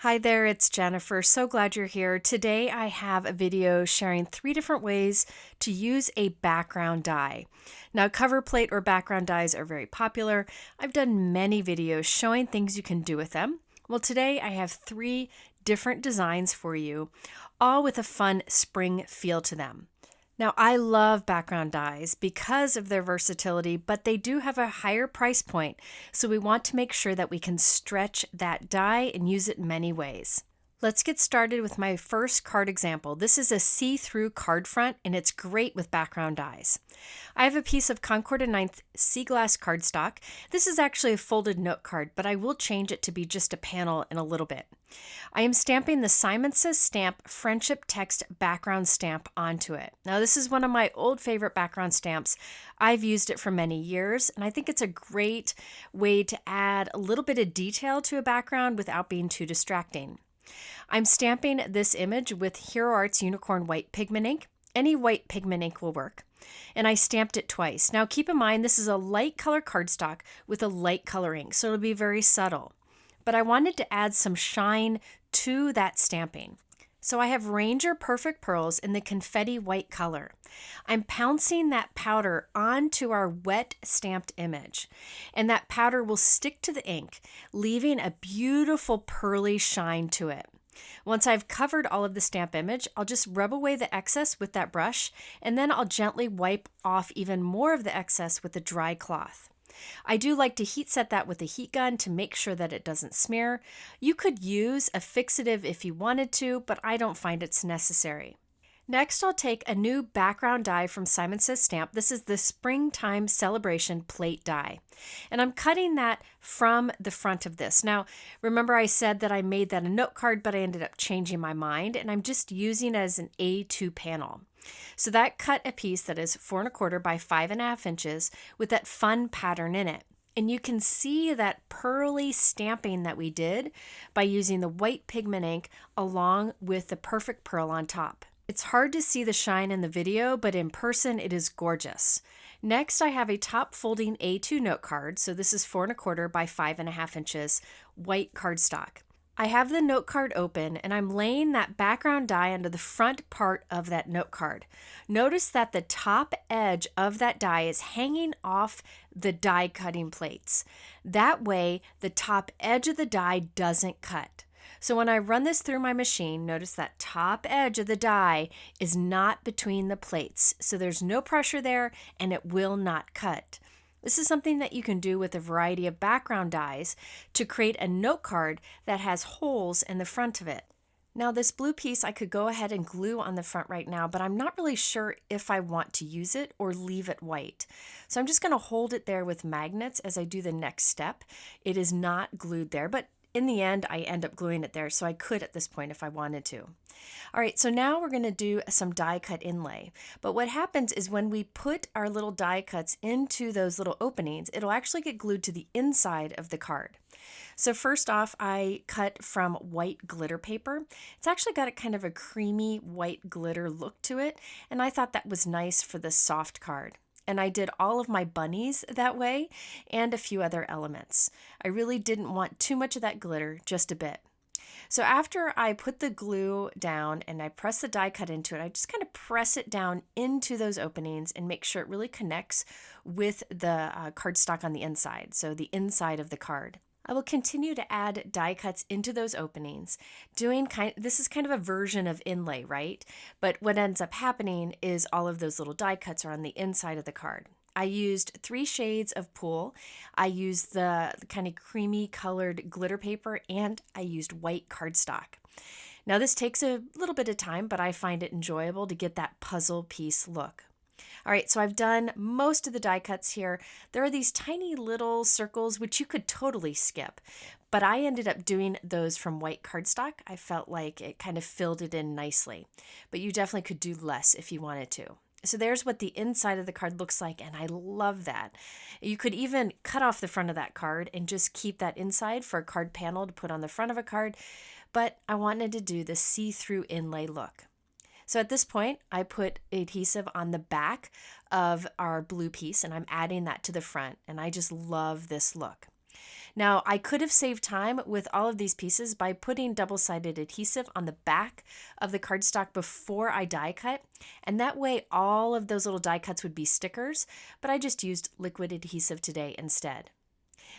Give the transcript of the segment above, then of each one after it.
Hi there, it's Jennifer. So glad you're here. Today I have a video sharing 3 different ways to use a background dye. Now, cover plate or background dyes are very popular. I've done many videos showing things you can do with them. Well, today I have 3 different designs for you, all with a fun spring feel to them. Now, I love background dyes because of their versatility, but they do have a higher price point, so we want to make sure that we can stretch that dye and use it in many ways. Let's get started with my first card example. This is a see-through card front, and it's great with background dyes. I have a piece of Concord & Ninth sea glass cardstock. This is actually a folded note card, but I will change it to be just a panel in a little bit. I am stamping the Simon Says Stamp Friendship Text background stamp onto it. Now, this is one of my old favorite background stamps. I've used it for many years, and I think it's a great way to add a little bit of detail to a background without being too distracting. I'm stamping this image with Hero Arts Unicorn White Pigment ink. Any white pigment ink will work. And I stamped it twice. Now keep in mind this is a light color cardstock with a light color ink, so it'll be very subtle. But I wanted to add some shine to that stamping. So I have Ranger Perfect Pearls in the Confetti white color. I'm pouncing that powder onto our wet stamped image, and that powder will stick to the ink, leaving a beautiful pearly shine to it. Once I've covered all of the stamp image, I'll just rub away the excess with that brush, and then I'll gently wipe off even more of the excess with a dry cloth. I do like to heat set that with a heat gun to make sure that it doesn't smear. You could use a fixative if you wanted to, but I don't find it's necessary. Next, I'll take a new background die from Simon Says Stamp. This is the Springtime Celebration Plate die. And I'm cutting that from the front of this. Now, remember I said that I made that a note card, but I ended up changing my mind, and I'm just using it as an A2 panel. So that cut a piece that is 4 1/4 by 5.5 inches with that fun pattern in it. And you can see that pearly stamping that we did by using the white pigment ink along with the perfect pearl on top. It's hard to see the shine in the video, but in person it is gorgeous. Next, I have a top folding A2 note card. So this is 4 1/4 by 5.5 inches white cardstock. I have the note card open and I'm laying that background die onto the front part of that note card. Notice that the top edge of that die is hanging off the die cutting plates. That way, the top edge of the die doesn't cut. So when I run this through my machine, notice that top edge of the die is not between the plates. So there's no pressure there and it will not cut. This is something that you can do with a variety of background dies to create a note card that has holes in the front of it. Now this blue piece I could go ahead and glue on the front right now, but I'm not really sure if I want to use it or leave it white. So I'm just going to hold it there with magnets as I do the next step. It is not glued there, but in the end, I end up gluing it there, so I could at this point if I wanted to. All right, so now we're going to do some die cut inlay. But what happens is when we put our little die cuts into those little openings, it'll actually get glued to the inside of the card. So first off, I cut from white glitter paper. It's actually got a kind of a creamy white glitter look to it, and I thought that was nice for the soft card. And I did all of my bunnies that way and a few other elements. I really didn't want too much of that glitter, just a bit. So after I put the glue down and I press the die cut into it, I just kind of press it down into those openings and make sure it really connects with the cardstock on the inside, so the inside of the card. I will continue to add die cuts into those openings, this is kind of a version of inlay, right? But what ends up happening is all of those little die cuts are on the inside of the card. I used 3 shades of Pool. I used the kind of creamy colored glitter paper, and I used white cardstock. Now this takes a little bit of time, but I find it enjoyable to get that puzzle piece look. All right, so I've done most of the die cuts here. There are these tiny little circles, which you could totally skip, but I ended up doing those from white cardstock. I felt like it kind of filled it in nicely, but you definitely could do less if you wanted to. So there's what the inside of the card looks like, and I love that. You could even cut off the front of that card and just keep that inside for a card panel to put on the front of a card, but I wanted to do the see-through inlay look. So at this point, I put adhesive on the back of our blue piece and I'm adding that to the front, and I just love this look. Now, I could have saved time with all of these pieces by putting double-sided adhesive on the back of the cardstock before I die cut, and that way all of those little die cuts would be stickers, but I just used liquid adhesive today instead.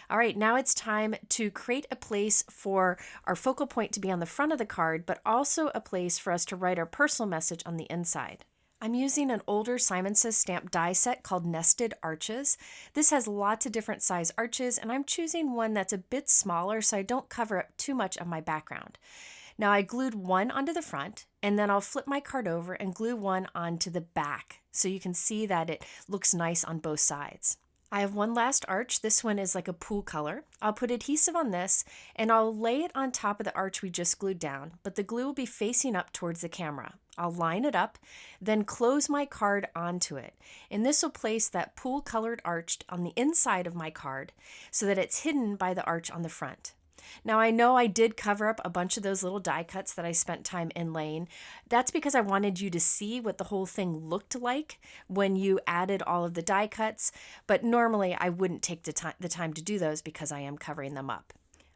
All right, now it's time to create a place for our focal point to be on the front of the card, but also a place for us to write our personal message on the inside. I'm using an older Simon Says stamp die set called Nested Arches. This has lots of different size arches, and I'm choosing one that's a bit smaller so I don't cover up too much of my background. Now I glued one onto the front, and then I'll flip my card over and glue one onto the back so you can see that it looks nice on both sides. I have one last arch. This one is like a pool color. I'll put adhesive on this and I'll lay it on top of the arch we just glued down, but the glue will be facing up towards the camera. I'll line it up, then close my card onto it. And this will place that pool colored arch on the inside of my card so that it's hidden by the arch on the front. Now I know I did cover up a bunch of those little die cuts that I spent time inlaying. That's because I wanted you to see what the whole thing looked like when you added all of the die cuts, but normally I wouldn't take the time to do those because I am covering them up.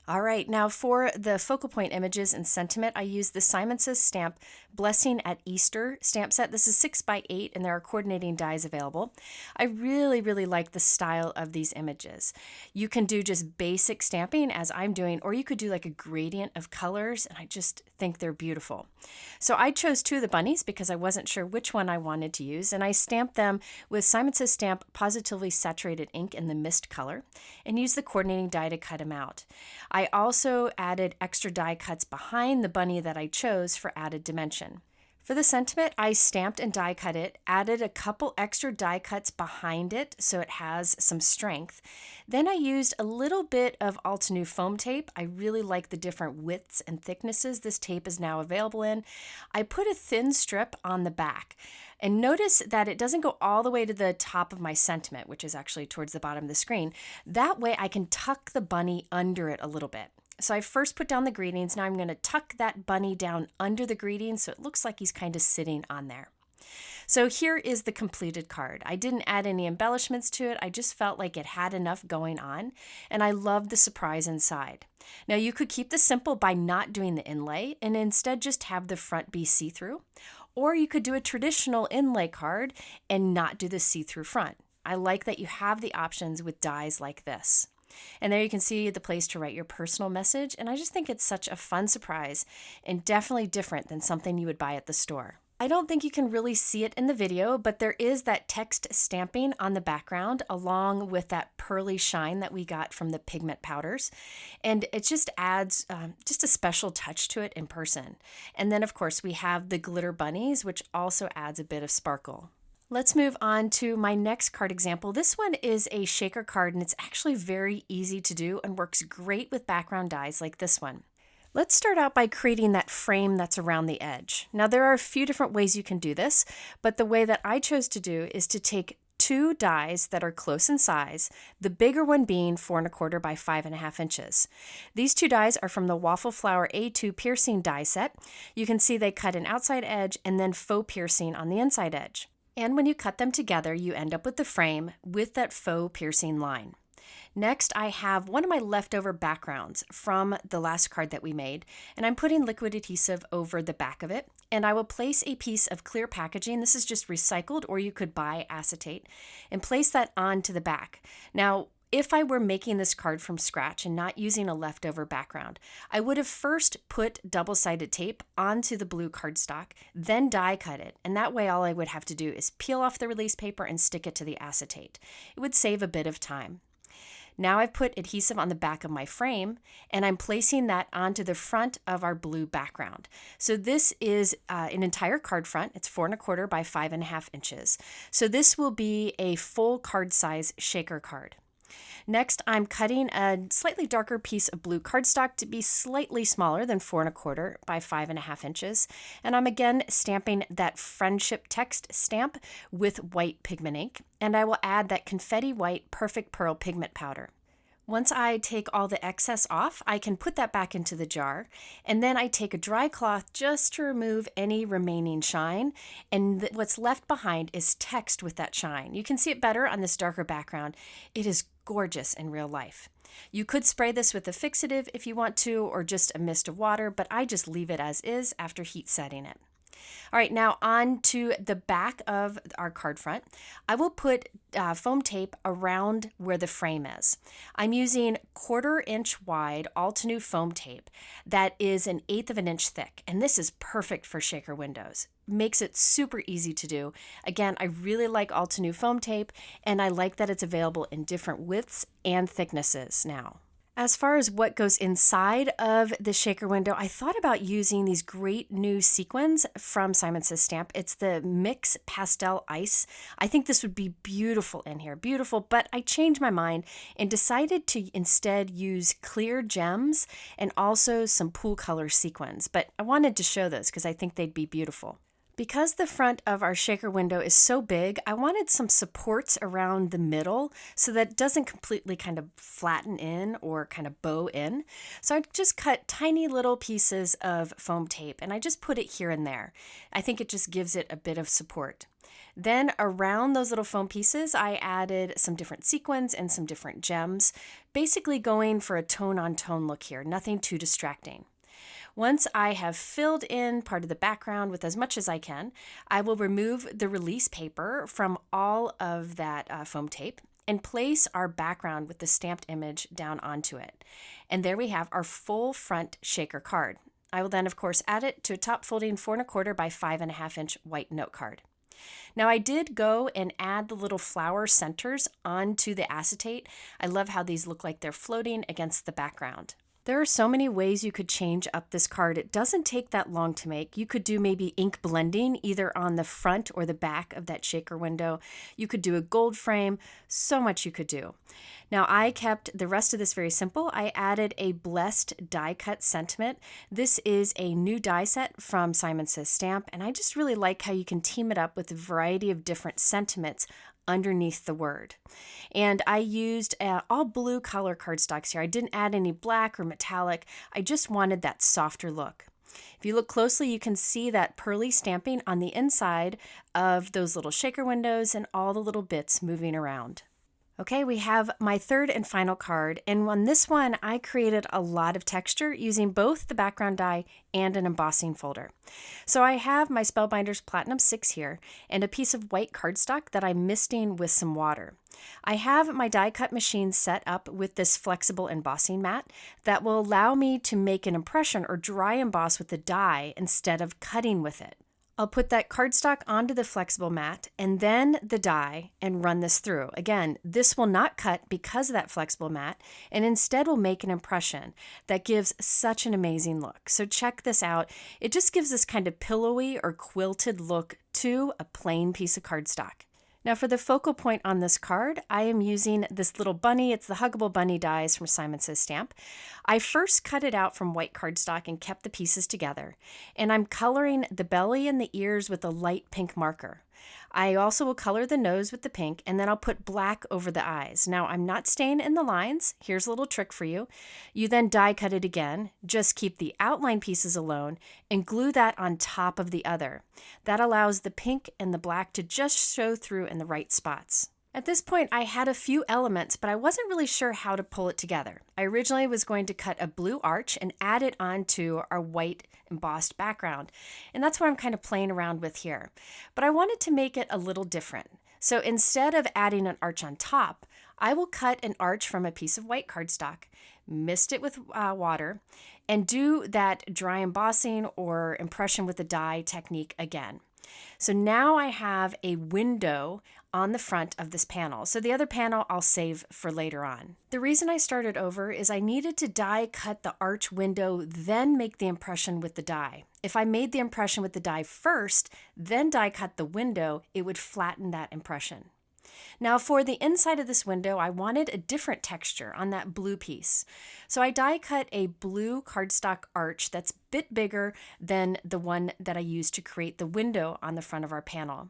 All right, now for the focal point images and sentiment, I used the Simon Says stamp Blessing at Easter stamp set. This is 6x8 and there are coordinating dies available. I really like the style of these images. You can do just basic stamping as I'm doing, or you could do like a gradient of colors, and I just think they're beautiful. So I chose two of the bunnies because I wasn't sure which one I wanted to use, and I stamped them with Simon Says stamp Positively Saturated ink in the mist color and used the coordinating die to cut them out. I also added extra die cuts behind the bunny that I chose for added dimension. For the sentiment, I stamped and die cut it, added a couple extra die cuts behind it so it has some strength. Then I used a little bit of Altenew foam tape. I really like the different widths and thicknesses this tape is now available in. I put a thin strip on the back. And notice that it doesn't go all the way to the top of my sentiment, which is actually towards the bottom of the screen. That way I can tuck the bunny under it a little bit. So I first put down the greetings. Now I'm going to tuck that bunny down under the greetings so it looks like he's kind of sitting on there. So here is the completed card. I didn't add any embellishments to it. I just felt like it had enough going on, and I love the surprise inside. Now you could keep this simple by not doing the inlay and instead just have the front be see-through, or you could do a traditional inlay card and not do the see-through front. I like that you have the options with dies like this. And there you can see the place to write your personal message, and I just think it's such a fun surprise and definitely different than something you would buy at the store. I don't think you can really see it in the video, but there is that text stamping on the background along with that pearly shine that we got from the pigment powders. And it just adds just a special touch to it in person. And then of course we have the glitter bunnies, which also adds a bit of sparkle. Let's move on to my next card example. This one is a shaker card, and it's actually very easy to do and works great with background dies like this one. Let's start out by creating that frame that's around the edge. Now there are a few different ways you can do this, but the way that I chose to do is to take two dies that are close in size, the bigger one being 4 1/4 by 5.5 inches. These two dies are from the Waffle Flower A2 piercing die set. You can see they cut an outside edge and then faux piercing on the inside edge. And when you cut them together, you end up with the frame with that faux piercing line. Next, I have one of my leftover backgrounds from the last card that we made, and I'm putting liquid adhesive over the back of it, and I will place a piece of clear packaging. This is just recycled, or you could buy acetate, and place that onto the back. Now, if I were making this card from scratch and not using a leftover background, I would have first put double-sided tape onto the blue cardstock, then die cut it, and that way all I would have to do is peel off the release paper and stick it to the acetate. It would save a bit of time. Now I've put adhesive on the back of my frame, and I'm placing that onto the front of our blue background. So this is an entire card front. It's 4 1/4 by 5.5 inches. So this will be a full card size shaker card. Next, I'm cutting a slightly darker piece of blue cardstock to be slightly smaller than 4 1/4 by 5.5 inches. And I'm again stamping that friendship text stamp with white pigment ink. And I will add that Confetti white Perfect Pearl pigment powder. Once I take all the excess off, I can put that back into the jar, and then I take a dry cloth just to remove any remaining shine, and what's left behind is text with that shine. You can see it better on this darker background. It is gorgeous in real life. You could spray this with a fixative if you want to, or just a mist of water, but I just leave it as is after heat setting it. All right, now on to the back of our card front. I will put foam tape around where the frame is. I'm using 1/4 inch wide Altenew foam tape that is 1/8 of an inch thick, and this is perfect for shaker windows. Makes it super easy to do. Again, I really like Altenew foam tape, and I like that it's available in different widths and thicknesses now. As far as what goes inside of the shaker window, I thought about using these great new sequins from Simon Says Stamp. It's the Mix Pastel Ice. I think this would be beautiful in here, beautiful, but I changed my mind and decided to instead use clear gems and also some pool color sequins. But I wanted to show those because I think they'd be beautiful. Because the front of our shaker window is so big, I wanted some supports around the middle so that it doesn't completely kind of flatten in or kind of bow in. So I just cut tiny little pieces of foam tape and I just put it here and there. I think it just gives it a bit of support. Then around those little foam pieces, I added some different sequins and some different gems, basically going for a tone-on-tone look here, nothing too distracting. Once I have filled in part of the background with as much as I can, I will remove the release paper from all of that foam tape and place our background with the stamped image down onto it. And there we have our full front shaker card. I will then, of course, add it to a top folding 4 1/4 by 5 1/2 inch white note card. Now I did go and add the little flower centers onto the acetate. I love how these look like they're floating against the background. There are so many ways you could change up this card. It doesn't take that long to make. You could do maybe ink blending either on the front or the back of that shaker window. You could do a gold frame, so much you could do. Now I kept the rest of this very simple. I added a blessed die cut sentiment. This is a new die set from Simon Says Stamp, and I just really like how you can team it up with a variety of different sentiments underneath the word. And I used all blue color cardstocks here. I didn't add any black or metallic. I just wanted that softer look. If you look closely, you can see that pearly stamping on the inside of those little shaker windows and all the little bits moving around. Okay, we have my third and final card, and on this one I created a lot of texture using both the background die and an embossing folder. So I have my Spellbinders Platinum 6 here and a piece of white cardstock that I'm misting with some water. I have my die cut machine set up with this flexible embossing mat that will allow me to make an impression or dry emboss with the die instead of cutting with it. I'll put that cardstock onto the flexible mat and then the die and run this through. Again, this will not cut because of that flexible mat and instead will make an impression that gives such an amazing look. So check this out. It just gives this kind of pillowy or quilted look to a plain piece of cardstock. Now for the focal point on this card, I am using this little bunny. It's the Huggable bunny dies from Simon Says Stamp. I first cut it out from white cardstock and kept the pieces together. And I'm coloring the belly and the ears with a light pink marker. I also will color the nose with the pink, and then I'll put black over the eyes. Now I'm not staying in the lines. Here's a little trick for you. You then die cut it again. Just keep the outline pieces alone and glue that on top of the other. That allows the pink and the black to just show through in the right spots. At this point, I had a few elements, but I wasn't really sure how to pull it together. I originally was going to cut a blue arch and add it onto our white embossed background, and that's what I'm kind of playing around with here. But I wanted to make it a little different. So instead of adding an arch on top, I will cut an arch from a piece of white cardstock, mist it with water, and do that dry embossing or impression with the die technique again. So now I have a window on the front of this panel. So the other panel I'll save for later on. The reason I started over is I needed to die cut the arch window, then make the impression with the die. If I made the impression with the die first, then die cut the window, it would flatten that impression. Now for the inside of this window, I wanted a different texture on that blue piece. So I die cut a blue cardstock arch that's a bit bigger than the one that I used to create the window on the front of our panel.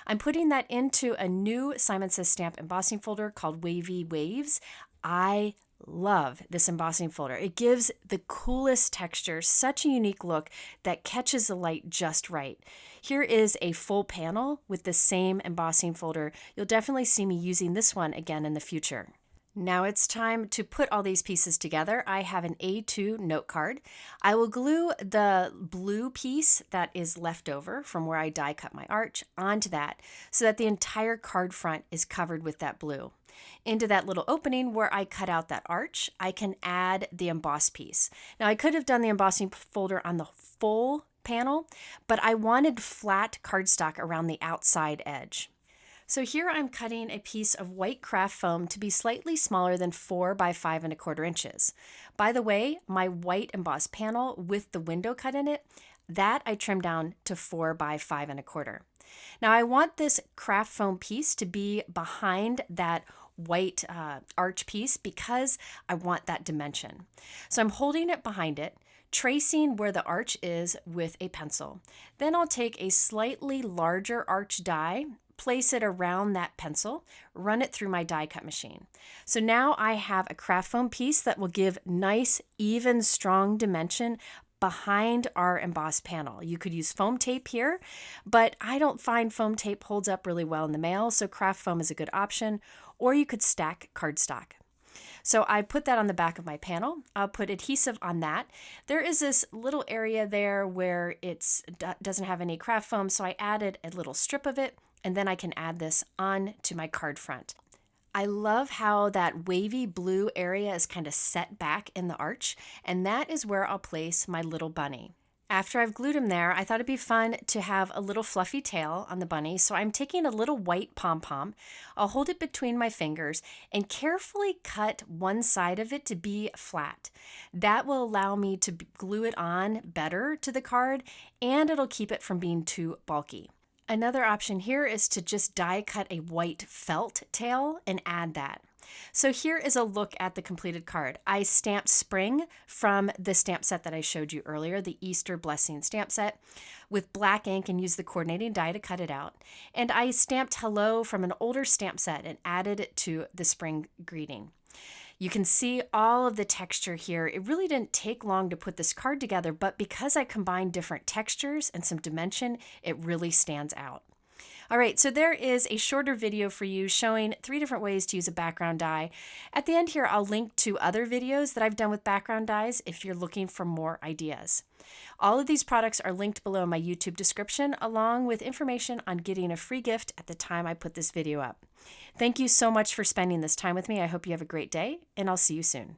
I'm putting that into a new Simon Says Stamp embossing folder called Wavy Waves. I love this embossing folder. It gives the coolest texture, such a unique look that catches the light just right. Here is a full panel with the same embossing folder. You'll definitely see me using this one again in the future. Now it's time to put all these pieces together. I have an A2 note card. I will glue the blue piece that is left over from where I die cut my arch onto that so that the entire card front is covered with that blue. Into that little opening where I cut out that arch, I can add the emboss piece. Now I could have done the embossing folder on the full panel, but I wanted flat cardstock around the outside edge. So here I'm cutting a piece of white craft foam to be slightly smaller than 4 by 5¼ inches. By the way, my white embossed panel with the window cut in it, that I trimmed down to 4 by 5¼ Now I want this craft foam piece to be behind that white arch piece because I want that dimension. So I'm holding it behind it, tracing where the arch is with a pencil. Then I'll take a slightly larger arch die, place it around that pencil, run it through my die cut machine. So now I have a craft foam piece that will give nice, even, strong dimension behind our embossed panel. You could use foam tape here, but I don't find foam tape holds up really well in the mail, so craft foam is a good option, or you could stack cardstock. So I put that on the back of my panel. I'll put adhesive on that. There is this little area there where it doesn't have any craft foam, so I added a little strip of it, and then I can add this on to my card front. I love how that wavy blue area is kind of set back in the arch, and that is where I'll place my little bunny. After I've glued him there, I thought it'd be fun to have a little fluffy tail on the bunny, so I'm taking a little white pom-pom. I'll hold it between my fingers and carefully cut one side of it to be flat. That will allow me to glue it on better to the card, and it'll keep it from being too bulky. Another option here is to just die cut a white felt tail and add that. So here is a look at the completed card. I stamped spring from the stamp set that I showed you earlier, the Easter Blessing stamp set, with black ink and used the coordinating die to cut it out. And I stamped hello from an older stamp set and added it to the spring greeting. You can see all of the texture here. It really didn't take long to put this card together, but because I combined different textures and some dimension, it really stands out. All right, so there is a shorter video for you showing 3 different ways to use a background die. At the end here, I'll link to other videos that I've done with background dies if you're looking for more ideas. All of these products are linked below in my YouTube description, along with information on getting a free gift at the time I put this video up. Thank you so much for spending this time with me. I hope you have a great day, and I'll see you soon.